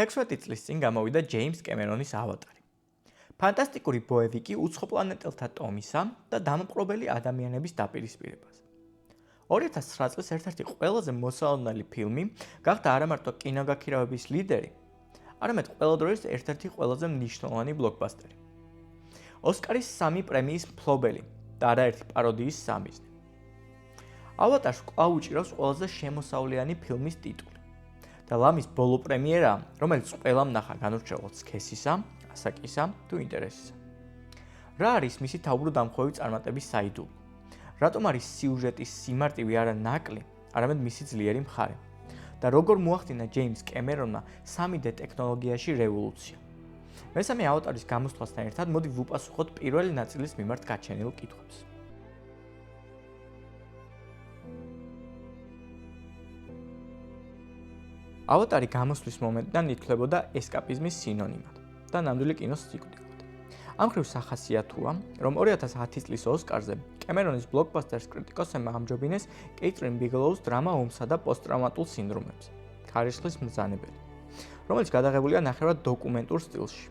16 წლის წინ გამოვიდა ჯეიმს კემერონის ავატარი. ფანტასტიკური ბოევიკი უცხოპლანეტელთა ტომისა და დამპყრობელი ადამიანების დაპირისპირებას. 2009 წლის ერთ-ერთი ყველაზე მოსალოდნელი ფილმი გახდა არა მარტო კინოგაქირავების ლიდერი, არამედ ყველა დროის ერთ-ერთი ყველაზე მნიშვნელოვანი ბლოკბასტერი. ოსკარის 3 პრემიის მფლობელი და არაერთი პაროდიის სამიზნე. ავატარს კვლავ უჭირავს ყველაზე შემოსავლიანი ფილმის ტიტული. და ლამის ბოლო პრემიერა, რომელიც ყველამ ნახა განურჩევლად სქესისა, ასაკისა თუ ინტერესისა. რა არის მისი თავბრუდამხვევი წარმატების საიდუმლო? რატომ არის სიუჟეტის სიმარტივე არა ნაკლი, არამედ მისი ძლიერი მხარე? და როგორ მოახდინა ჯეიმს კემერონმა 3D ტექნოლოგიაში რევოლუცია? მესამე ავატარის გამოსვლასთან ერთად მოდი ვუპასუხოთ პირველი ნაწილის მიმართ გაჩენილ კითხვებს. ავატარი გამოსვლის მომენტიდან ითვლებოდა ესკაპიზმის სინონიმად და ნამდვილი კინოს სიკვდილად. ამ ხრივ სახასიათოა, რომ 2010 წლის ოსკარზე კემერონის ბლოკბასტერს კრიტიკოსებმა ამჯობინეს კეითრინ ბიგელოუს დრამა ომსა და პოსტტრაუმატულ სინდრომებზე, ქარიშხლის მბრძანებელი, რომელიც გადაღებულია ნახევრად დოკუმენტურ სტილში.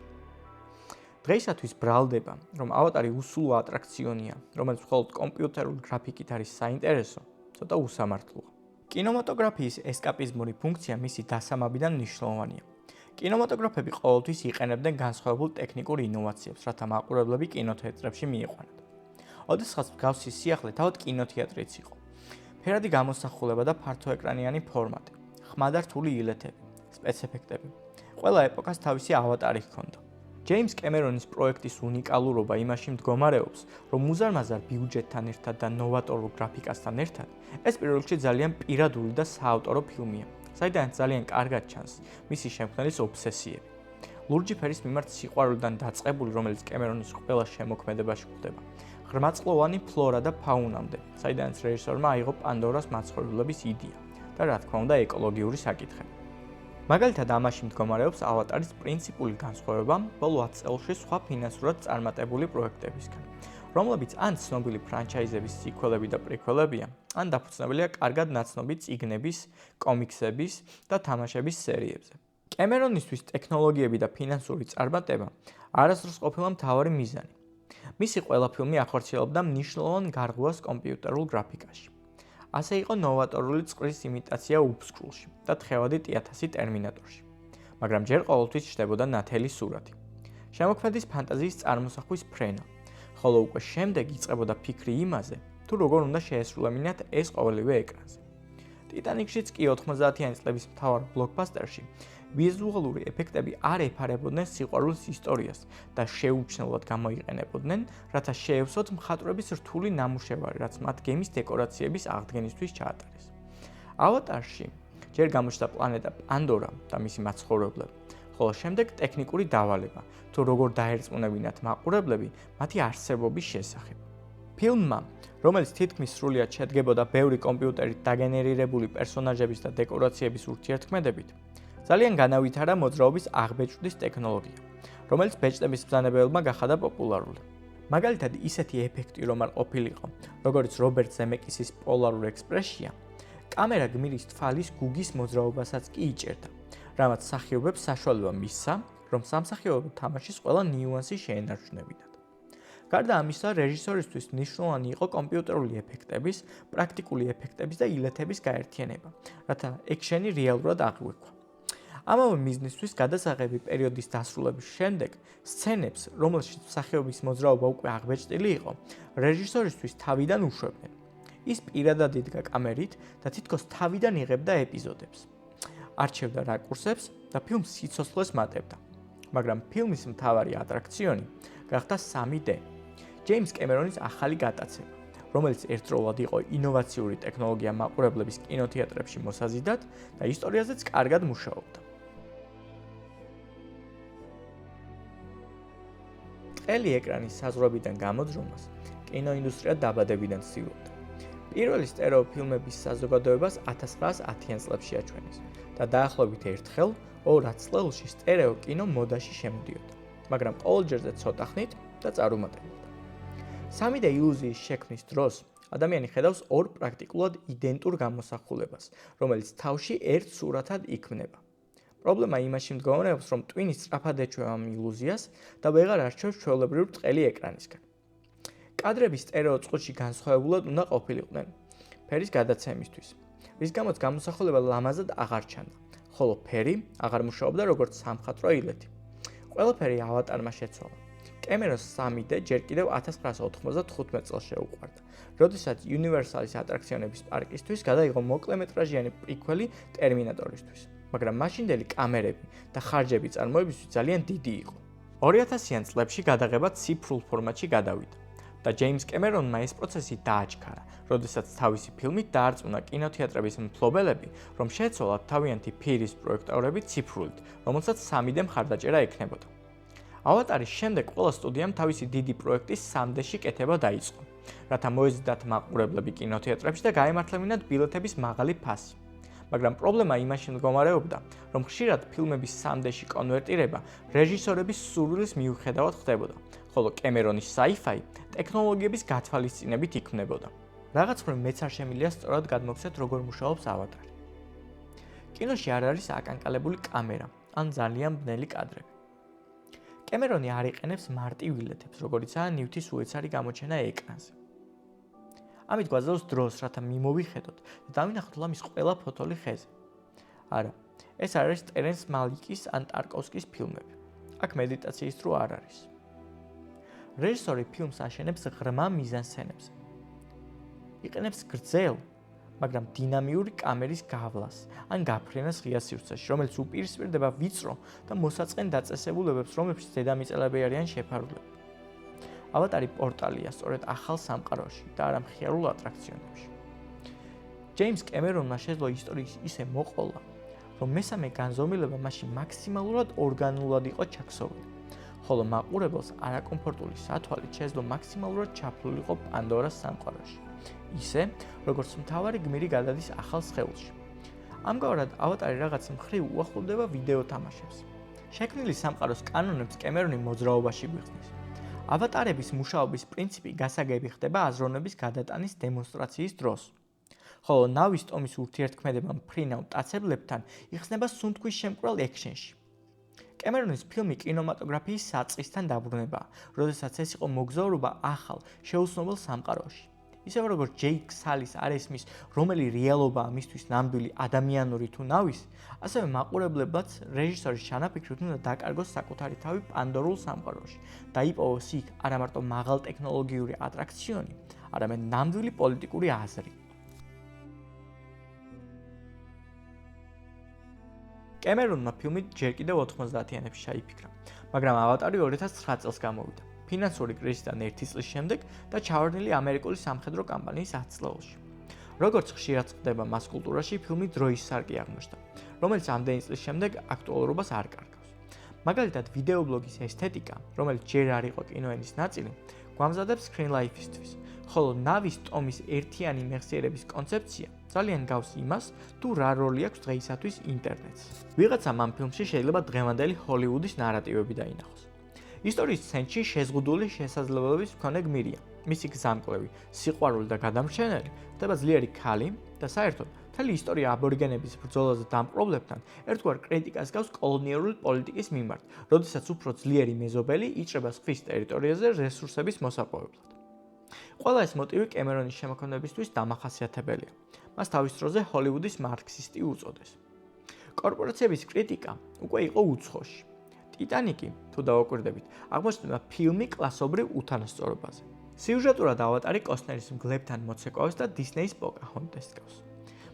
დღეისათვის ბრალდება, რომ ავატარი უსულო ატრაქციონია, რომელიც მხოლოდ კომპიუტერული გრაფიკით არის საინტერესო, ცოტა უსამართლოა. კინემატოგრაფიის ესკაპიზმური ფუნქცია მისი დასამაბიდან მნიშვნელოვანია. კინემატოგრაფები ყოველთვის იყენებდნენ განსხვავებულ ტექნიკურ ინოვაციებს, რათა მაყურებლები კინოთეატრებში მიიყვანათ. ოდესღაც მსგავსი სიახლე თავად კინოთეატრიც იყო. ფერადი გამოსახულება და ფართოეკრანიანი ფორმატი, ხმა და რთული ილეთები, სპეცეფექტები. ყველა ეპოქას თავისი ავატარი ჰქონდა. ჯეიმს კემერონის პროექტის უნიკალურობა იმაში მდგომარეობს, რომ უზარმაზარ ბიუჯეტთან ერთად და ნოვატორულ გრაფიკასთან ერთად, ეს პირველ რიგში ძალიან პირადული და საავტორო ფილმია, საიდანაც ძალიან კარგად ჩანს მისი შემქმნელის ობსესიები. ლურჯი ფერის მიმართ სიყვარულიდან დაწყებული, რომელიც კემერონის ყველა შემოქმედებაში გვხვდება, ღრმაწყლოვანი ფლორა და ფაუნამდე, საიდანაც რეჟისორმა აიღო პანდორას მაცხოვრებლების იდეა და რა თქმა უნდა ეკოლოგიური საკითხები. მაგალითად ამაში მდგომარეობს ავატარის პრინციპული განსხვავება ბოლო 10 წელში სხვა ფინანსურად წარმატებული პროექტებისგან, რომლებიც ან ცნობილი ფრანჩაიზების სიკველები და პრიკველებია, ან დაფუძნებულია კარგად ნაცნობი წიგნების, კომიქსების და თამაშების სერიებზე. კემერონისთვის ტექნოლოგიები და ფინანსური წარმატება არასდროს ყოფილა მთავარი მიზანი. მისი ყველა ფილმი ახორციელებდა მნიშვნელოვან გარღვევას კომპიუტერულ გრაფიკაში. ასე იყო ნოვატორული წყლის იმიტაცია უბსკრულში და თხევადი ტიათასი ტერმინატორში, მაგრამ ჯერ ყოველთვის ჩნდებოდა ნათელი სურათი. შემოქმედის ფანტაზიის წარმოსახვის ფრენა, ხოლო უკვე შემდეგ იწყებოდა ფიქრი იმაზე, თუ როგორ უნდა შეესრულებინათ ეს ყოველივე ეკრანზე. ტიტანიკშიც კი 90-იანი წლების მთავარ ბლოკბასტერში ვიზუალური ეფექტები არ ეფარებოდნენ სიყვარულის ისტორიას და შეუჩნევლად გამოიყენებოდნენ, რათა შეევსოთ მხატვრების რთული ნამუშევარი, რაც მათ გემის დეკორაციების აღდგენისთვის ჩაატარეს. ავატარში ჯერ გამოჩნდა პლანეტა პანდორა და მისი მაცხოვრებლები, ხოლო შემდეგ ტექნიკური დავალება, თუ როგორ დაერწმუნებინათ მაყურებლები მათი არსებობის შესახებ. ფილმმა, რომელიც თითქმის სრულიად შედგებოდა ბევრი კომპიუტერით დაგენერირებული პერსონაჟების და დეკორაციების ურთიერთქმედებით, ძალიან განავითარა მოძრაობის აღბეჭდის ტექნოლოგია, რომელიც ბეჭდების მბრძანებელმა გახადა პოპულარული. მაგალითად, ისეთი ეფექტი რომ არ ყოფილიყო, როგორც რობერტ ზემეკისის პოლარულ ექსპრესია, კამერა გმირის თვალის გუგის მოძრაობასაც კი იჭერდა, რამაც მსახიობებს საშუალება მისცა, რომ სამსახიობო თამაშის ყველა ნიუანსი შეენარჩუნებინათ. გარდა ამისა, რეჟისორისთვის მნიშვნელოვანი იყო კომპიუტერული ეფექტების, პრაქტიკული ეფექტების და ილეთების გაერთიანება, რათა ექშენი რეალურად აღვიქვა. ამავე მიზნისთვის გადასაღები პერიოდის დასრულების შემდეგ, სცენებს, რომელშიც მსახიობის მოძრაობა უკვე აღბეჭდილი იყო, რეჟისორისთვის თავიდან უშვებდნენ. ის პირადად იდგა კამერით და თითქოს თავიდან იღებდა ეპიზოდებს. არჩევდა რაკურსებს და ფილმს სიცოცხლეს მატებდა. მაგრამ ფილმის მთავარი ატრაქციონი გახდა 3D. ჯეიმს კემერონის ახალი გატაცება, რომელიც ერთდროულად იყო ინოვაციური ტექნოლოგია მაყურებლების კინოთეატრებში მოსაზიდად და ისტორიაზეც კარგად მუშაობდა. ყელი ეკრანის საზღვრებიდან გამოძრომას კინოინდუსტრია დაბადებიდან ცდილობდა. პირველი სტერეო ფილმების საზოგადოებას 1910-იან წლებში აჩვენეს და დაახლოებით ერთხელ 200 წელში სტერეო კინო მოდაში შემოდიოდა, მაგრამ ყოველჯერზე ცოტა ხნით და წარუმატებლად. 3D ილუზიის შექმნის დროს ადამიანი ხედავს ორ პრაქტიკულად იდენტურ გამოსახულებას, რომელიც თავში ერთ სურათად იქმნება. პრობლემა იმაში მდგომარეობს, რომ ტვინი სწრაფად ეჩვევა ამ ილუზიას და ვეღარ არჩევს ჩვეულებრივ ბრტყელი ეკრანისგან. კადრები სტერეო წყვილში განსხვავებულად უნდა ყოფილიყვნენ ფერის გადაცემისთვის, რის გამოც გამოსახულება ლამაზად აღარ ჩანდა, ხოლო ფერი აღარ მუშაობდა როგორც სამხატვრო ილეთი. ყველაფერი ავატარმა შეცვალა. კემერონს 3D ჯერ კიდევ 1995 წელს შეუყვარდა, როდესაც Universal-ის ატრაქციონების პარკისთვის გადაიღო მოკლემეტრაჟიანი პრიკველი ტერმინატორისთვის, მაგრამ მაშინდელი კამერები და ხარჯები წარმოებისთვის ძალიან დიდი იყო. 2000-იან წლებში გადაღება ციფრულ ფორმატში გადავიდა და ჯეიმს კემერონმა ეს პროცესი დააჩქარა, როდესაც თავისი ფილმით დაარწმუნა კინოთეატრების მფლობელები, რომ შეეცვალათ თავიანთი ფირის პროექტორები ციფრულით, რომელსაც 3D მხარდაჭერა ექნებოდა. ავატარის შემდეგ ყველა სტუდიამ თავისი დიდი პროექტის 3D-ში კეთება დაიწყო, რათა მოეზიდათ მაყურებლები კინოთეატრებში და გაემართლებინათ ბილეთების მაღალი ფასი. მაგრამ პრობლემა იმაში მდგომარეობდა, რომ ხშირად ფილმების 3D-ში კონვერტირება რეჟისორების სურვილის მიუხედავად ხდებოდა, ხოლო კემერონის sci-fi ტექნოლოგიების გათვალისწინებით იქმნებოდა. რაღაც მხრივ მეც არ შემიძლია სწორად გადმოვცეთ, როგორ მუშაობს ავატარი. კინოში არ არის აკანკალებული კამერა ან ძალიან ბნელი კადრები. კემერონი არ იყენებს მარტივ ილეთებს, როგორიცაა ნივთის უეცარი გამოჩენა ეკრანზე. ამით გვაძლევს დროს, რათა მიმოვიხედოთ და დავინახოთ ლამის ყველა ფოთოლი ხეზე. არა, ეს არ არის ტერენს მალიკის ან ტარკოვსკის ფილმები. აქ მედიტაციის დრო არ არის. რეჟისორი ფილმს აშენებს ღრმა მიზანსცენებზე. იყენებს გრძელ, მაგრამ დინამიური კამერის გავლას ან გაფრენას ღია სივრცეში, რომელიც უპირისპირდება ვიწრო და მოსაწყენ დაწესებულებებს, რომლებშიც დედამიწელები არიან შეფარულები. ავატარი პორტალია სწორედ ახალ სამყაროში და არა მხიარულ ატრაქციონებში. ჯეიმს კემერონმა შეძლო ისტორიის ისე მოყოლა, რომ მესამე განზომილება მასში მაქსიმალურად ორგანულად იყო ჩაქსოვილი, ხოლო მაყურებელს არაკომფორტული სათვალით შეძლო მაქსიმალურად ჩაფლულიყო პანდორას სამყაროში, ისე, როგორც მთავარი გმირი გადადის ახალ სხეულში. ამგვარად, ავატარი რაღაც მხრივ უახლოვდება ვიდეო თამაშებს. შექმნილი სამყაროს კანონებს კემერონი მოძრაობაში გვიხსნის. ავატარების მუშაობის პრინციპი გასაგები ხდება აზროვნების გადატანის დემონსტრაციის დროს, ხოლო ნავის ტომის ურთიერთქმედება მფრინავ მტაცებლებთან იხსნება სუნთქვის შემკვრელ ექშენში. კემერონის ფილმი კინემატოგრაფიის საწყისთან დაბრუნებაა, როდესაც ეს იყო მოგზაურობა ახალ, შეუცნობელ სამყაროში. ისევე როგორც ჯეიკ სალის არ ესმის, რომელი რეალობაა მისთვის ნამდვილი ადამიანური თუ ნავის, ასევე მაყურებლებსაც რეჟისორის ჩანაფიქრით უნდა დაკარგოს საკუთარი თავი პანდორულ სამყაროში და იპოვოს იქ არა მარტო მაღალტექნოლოგიური ატრაქციონი, არამედ ნამდვილი პოლიტიკური აზრი. კემერონმა ფილმი ჯერ კიდევ 90-იანებში ჩაიფიქრა, მაგრამ ავატარი 2009 წელს გამოვიდა. ფინანსური კრიზისიდან 1 წლის შემდეგ და ჩავარდნილი ამერიკული სამხედრო კამპანიის ათწლეულში. როგორც ხშირად ხდება მას კულტურაში, ფილმი დროის სარკე აღმოჩნდა, რომელიც ამდენი წლის შემდეგ აქტუალურობას არ კარგავს. მაგალითად, ვიდეობლოგის ესთეტიკა, რომელიც ჯერ არ იყო კინოენის ნაწილი, გვამზადებს screen life-ისთვის, ხოლო ნავის ტომის ერთიანი მეხსიერების კონცეფცია ძალიან გავს იმას, თუ რა როლი აქვს დღეისათვის ინტერნეტს. ვიღაცამ ამ ფილმში შეიძლება დღევანდელი ჰოლივუდის ნარატივები დაინახოს. ისტორიის ცენტრში შეზღუდული შესაძლებლობების მქონე გმირია. მისი გზამკვლევი, სიყვარული და გადამრჩენელი ხდება ძლიერი ქალი და საერთოდ მთელი ისტორია აბორიგენების ბრძოლაზე დამპყრობლებთან ერთგვარ კრიტიკას გავს კოლონიალური პოლიტიკის მიმართ, როდესაც უფრო ძლიერი მეზობელი იჭრება ზღვის ტერიტორიაზე რესურსების მოსაპოვებლად. ყველა ეს მოტივი კემერონის შემოქმედებისთვის დამახასიათებელია. მას თავის დროზე ჰოლივუდის მარქსისტი უწოდეს. კორპორაციების კრიტიკა უკვე იყო უცხოში. ტიტანიკი, თუ დავაკვირდებით, აღმოჩნდა ფილმი კლასობრივ უთანასწორობაზე. სიუჟეტურად ავატარი კოსტნერის მგლებთან მოცეკვავს და დისნეის პოკაჰონტასს გავს.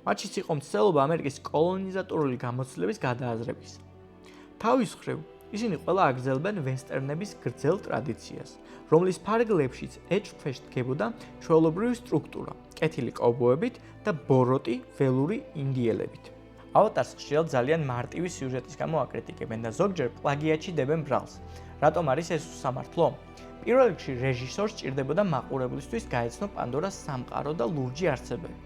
მათშიც იყო მცდელობა ამერიკის კოლონიზატორული გამოცდილების გადააზრებისა. თავის მხრივ, ისინი ყველა აგრძელებენ ვესტერნების გრძელ ტრადიციას, რომლის ფარგლებშიც ეჭვქვეშ დგებოდა ჩვეულებრივი სტრუქტურა, კეთილი კოვბოებით და ბოროტი ველური ინდიელებით. ავატარს ხშირად ძალიან მარტივი სიუჟეტის გამო აკრიტიკებენ და ზოგჯერ პლაგიატში დებენ ბრალს. რატომ არის ეს უსამართლო? პირველ რიგში რეჟისორს სჭირდებოდა მაყურებლისთვის გაეცნო პანდორას სამყარო და ლურჯი არსებები.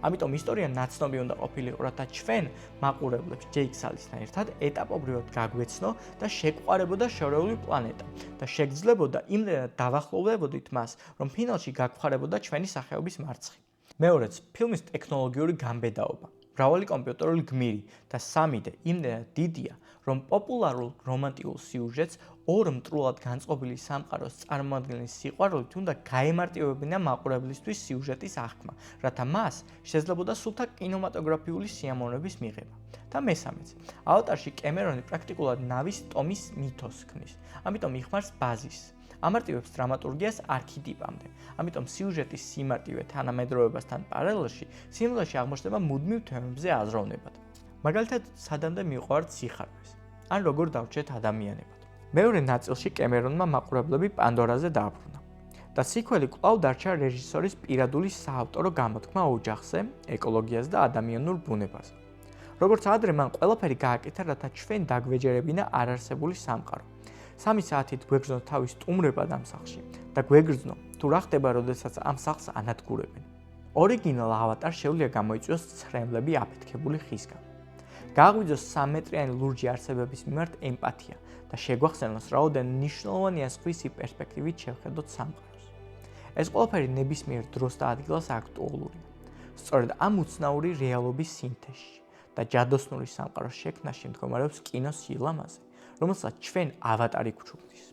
ამიტომ ისტორია ნაცნობი უნდა ყოფილიყო, რათა ჩვენ მაყურებლებს ჯეიკ სალისთან ერთად ეტაპობრივად გაგვეცნო და შეგვყარებოდა შორეული პლანეტა და შეგძლებოდა იმდენად დავახლოვდებოდით მას, რომ ფინალში გაგვხარებოდა ჩვენი სახეობის მარცხი. მეორეც, ფილმის ტექნოლოგიური გამბედაობა. მრავალი კომპიუტერული გმირი და 3D იმდენად დიდია, რომ პოპულარულ რომანტიკულ სიუჟეტს ორ მტრულად განწყობილი სამყაროს წარმოადგენლის სიყვარულით უნდა გაემარტივებინა მაყურებლისთვის სიუჟეტის აღქმა, რათა მას შესაძლებოდა სულთა კინემატოგრაფიული სიამოვნების მიღება. და მესამეც, ავატარში კემერონი პრაქტიკულად ნავის ტომის მითოს ქმნის, ამიტომ იხმარს ბაზისს. ამარტივებს დრამატურგიას არქეტიპამდე. ამიტომ სიუჟეტის სიმარტივე თანამედროვეობასთან პარალელში სიმღერაში აღმოჩნდება მუდმივ თემებზე აზროვნებად. მაგალითად, სადამდე მიყვართ სიხარულს, ან როგორ დავრჩეთ ადამიანებად. მეორე ნაწილში კემერონმა მაყურებლები პანდორაზე დააბრუნა და სიკველი კვლავ დარჩა რეჟისორის პირადული საავტორო გამოთქმა ოჯახზე, ეკოლოგიაზე და ადამიანურ ბუნებაზე. როგორც ადრე მან ყველაფერი გააკეთა, რათა ჩვენ დაგვეჯერებინა არარსებული სამყარო. 3 საათით გვეგრძნო თავის სტუმრებად ამ სახლში და გვეგრძნო თუ რა ხდება, როდესაც ამ სახლს ანადგურებენ. ორიგინალ ავატარს შეუძლია გამოიწვიოს ცრემლები აფეთქებული ხისგან. გააღვიძოს 3 მეტრიანი ლურჯი არსებების მიმართ ემპათია და შეგვახსენოს რაოდენ მნიშვნელოვანია სხვისი პერსპექტივით შევხედოთ სამყაროს. ეს ყველაფერი ნებისმიერ დროს და ადგილას აქტუალურია. სწორედ ამ უცნაური რეალობის სინთეზში და ჯადოსნური სამყაროს შექმნაში მდგომარეობს კინოს სილამაზე, რომელსაც ჩვენ ავატარი გვჩუქნის.